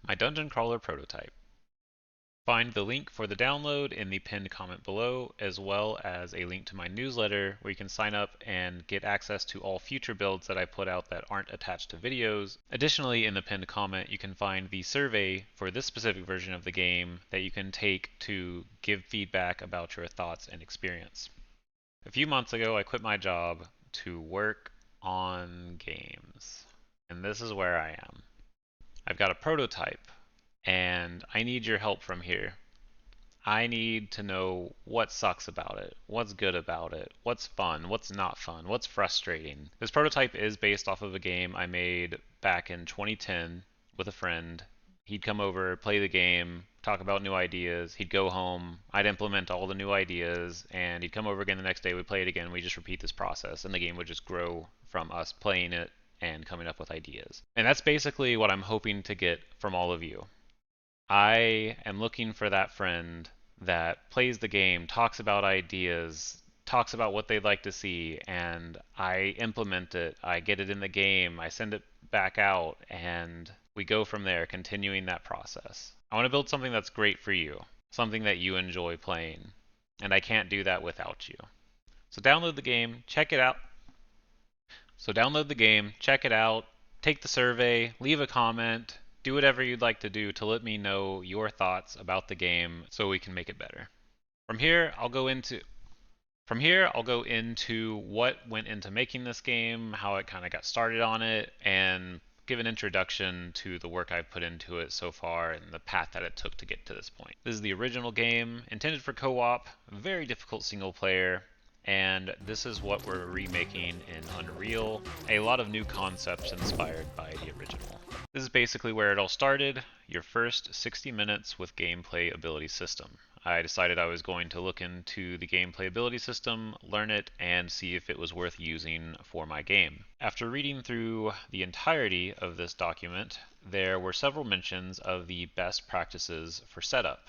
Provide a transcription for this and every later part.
my dungeon crawler prototype. Find the link for the download in the pinned comment below, as well as a link to my newsletter where you can sign up and get access to all future builds that I put out that aren't attached to videos. Additionally, in the pinned comment, you can find the survey for this specific version of the game that you can take to give feedback about your thoughts and experience. A few months ago, I quit my job to work on games, and this is where I am. I've got a prototype, and I need your help from here. I need to know what sucks about it, what's good about it, what's fun, what's not fun, what's frustrating. This prototype is based off of a game I made back in 2010 with a friend. He'd come over, play the game, talk about new ideas. He'd go home, I'd implement all the new ideas, and he'd come over again the next day, we'd play it again, we just repeat this process, and the game would just grow from us playing it and coming up with ideas. And that's basically what I'm hoping to get from all of you. I am looking for that friend that plays the game, talks about ideas, talks about what they'd like to see, and I implement it. I get it in the game, I send it back out, and we go from there, continuing that process. I want to build something that's great for you, something that you enjoy playing, and I can't do that without you. So download the game, check it out. So download the game, check it out, take the survey, leave a comment, do whatever you'd like to do to let me know your thoughts about the game so we can make it better. From here, I'll go into what went into making this game, how it kind of got started on it, and give an introduction to the work I've put into it so far and the path that it took to get to this point. This is the original game, intended for co-op, very difficult single player, and this is what we're remaking in Unreal. A lot of new concepts inspired by the original. This is basically where it all started, your first 60 minutes with gameplay ability system. I decided I was going to look into the gameplay ability system, learn it, and see if it was worth using for my game. After reading through the entirety of this document, there were several mentions of the best practices for setup.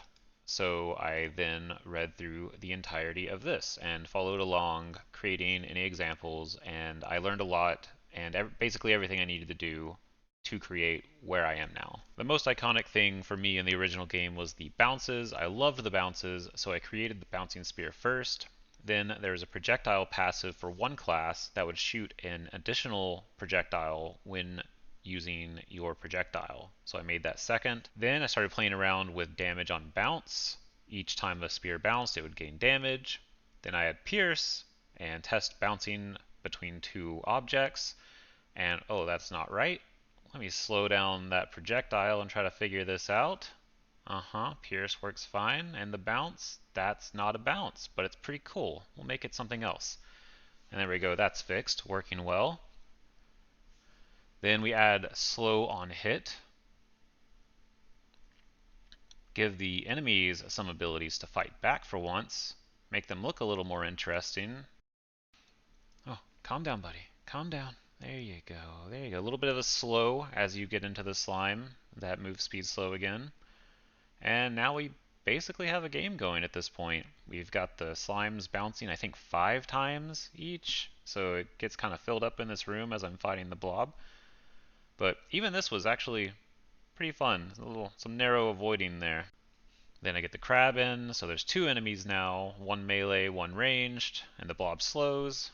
So I then read through the entirety of this and followed along, creating any examples, and I learned a lot and basically everything I needed to do to create where I am now. The most iconic thing for me in the original game was the bounces. I loved the bounces, so I created the bouncing spear first. Then there's a projectile passive for one class that would shoot an additional projectile when using your projectile. So I made that second. Then I started playing around with damage on bounce. Each time a spear bounced, it would gain damage. Then I had pierce and test bouncing between two objects. And oh, that's not right. Let me slow down that projectile and try to figure this out. Pierce works fine. And the bounce, that's not a bounce, but it's pretty cool. We'll make it something else. And there we go, that's fixed, working well. Then we add slow on hit. Give the enemies some abilities to fight back for once. Make them look a little more interesting. Oh, calm down, buddy. Calm down. There you go. There you go. A little bit of a slow as you get into the slime. That move speed slow again. And now we basically have a game going at this point. We've got the slimes bouncing, I think, 5 times each. So it gets kind of filled up in this room as I'm fighting the blob. But even this was actually pretty fun. Some narrow avoiding there. Then I get the crab in, so there's 2 enemies now, 1 melee, 1 ranged, and the blob slows.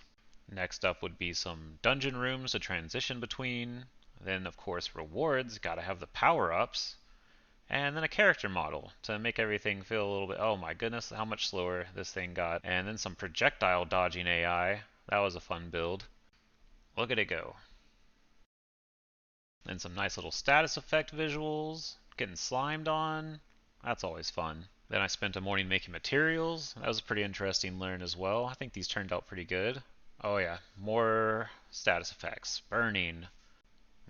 Next up would be some dungeon rooms to transition between. Then of course rewards, gotta have the power-ups. And then a character model to make everything feel a little bit, oh my goodness, how much slower this thing got. And then some projectile dodging AI. That was a fun build. Look at it go. And some nice little status effect visuals, getting slimed on. That's always fun. Then I spent a morning making materials. That was a pretty interesting learn as well. I think these turned out pretty good. Oh yeah, more status effects. Burning.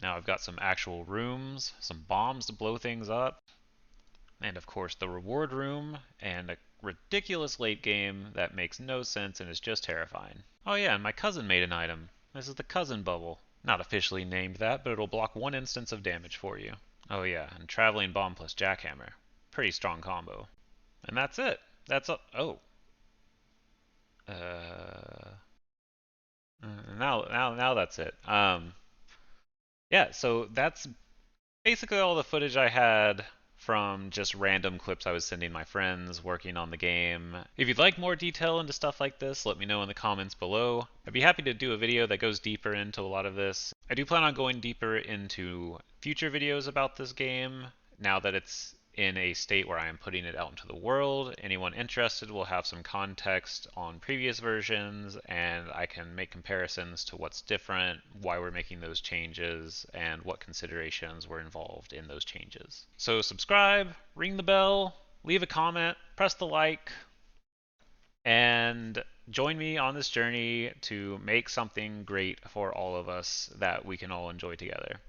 Now I've got some actual rooms, some bombs to blow things up, and of course the reward room, and a ridiculous late game that makes no sense and is just terrifying. Oh yeah, and my cousin made an item. This is the cousin bubble. Not officially named that, but it'll block 1 instance of damage for you. Oh yeah, and traveling bomb plus jackhammer. Pretty strong combo. And that's it. That's a oh. Uh, now that's it. Yeah, so that's Basically all the footage I had from just random clips I was sending my friends working on the game. If you'd like more detail into stuff like this, let me know in the comments below. I'd be happy to do a video that goes deeper into a lot of this. I do plan on going deeper into future videos about this game now that it's in a state where I am putting it out into the world. Anyone interested will have some context on previous versions, and I can make comparisons to what's different, why we're making those changes, and what considerations were involved in those changes. So subscribe, ring the bell, leave a comment, press the like, and join me on this journey to make something great for all of us that we can all enjoy together.